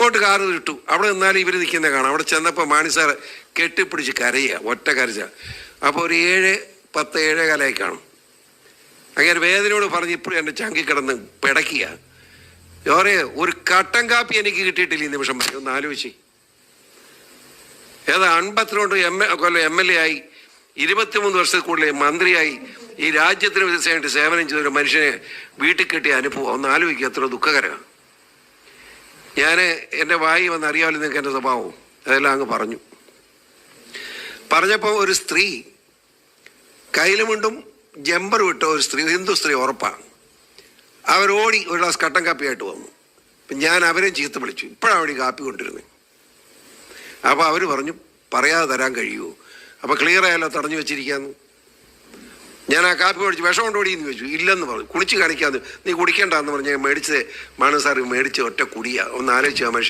അങ്ങോട്ട് കാറ് ഇട്ടു. അവിടെ നിന്നാലും ഇവർ നിൽക്കുന്ന കാണാം. അവിടെ ചെന്നപ്പോൾ മാണി സാർ കെട്ടിപ്പിടിച്ച് കരയുക, ഒറ്റ കരച്ച. അപ്പോൾ ഒരു 7:10 7:15 കാണും. അങ്ങനെ വേദനയോട് പറഞ്ഞ് ഇപ്പോഴും എൻ്റെ ചങ്കി കിടന്ന് പിടയ്ക്കുക. ഒരു കട്ടൻ കാപ്പി എനിക്ക് കിട്ടിയിട്ടില്ല ഈ നിമിഷം വരെ. ഒന്ന് ആലോചിച്ച്. ഏതാ 52 കൊല്ലം MLA ആയി, 23 വർഷത്തിൽ കൂടുതൽ മന്ത്രിയായി, ഈ രാജ്യത്തിന് വികസനമായിട്ട് സേവനം ചെയ്ത ഒരു മനുഷ്യനെ വീട്ടിൽ കിട്ടിയ അനുഭവം ഒന്ന് ആലോചിക്കുക. എത്ര ദുഃഖകരമാണ്. ഞാൻ എൻ്റെ വായി വന്ന് അറിയാമല്ലോ നിങ്ങൾക്ക് എൻ്റെ സ്വഭാവം. അതെല്ലാം അങ്ങ് പറഞ്ഞപ്പോൾ ഒരു സ്ത്രീ കയ്യിലുമുണ്ടും ജമ്പർ വിട്ട ഒരു സ്ത്രീ, ഹിന്ദു സ്ത്രീ ഉറപ്പാണ്. അവരോടി ഒരു ഗ്ലാസ് കട്ടൻ കാപ്പിയായിട്ട് വന്നു. അപ്പം ഞാൻ അവരെയും ചീത്ത വിളിച്ചു. ഇപ്പോഴാണ് അവിടെ കാപ്പി കൊണ്ടിരുന്നത്. അപ്പോൾ അവർ പറഞ്ഞു പറയാതെ തരാൻ കഴിയുമോ? അപ്പോൾ ക്ലിയർ ആയല്ലോ, തടഞ്ഞു വെച്ചിരിക്കാന്ന്. ഞാൻ ആ കാപ്പി മേടിച്ചു. വിഷം കൊണ്ടോടിയെന്ന് ചോദിച്ചു. ഇല്ലെന്ന് പറഞ്ഞു. കുടിച്ച് കാണിക്കാന്ന്. നീ കുടിക്കേണ്ടെന്ന് പറഞ്ഞ് മേടിച്ചത് മാണി സാർ മേടിച്ച് ഒറ്റ കുടിയാ. ഒന്ന് ആലോചിച്ചു ആ മനുഷ്യൻ.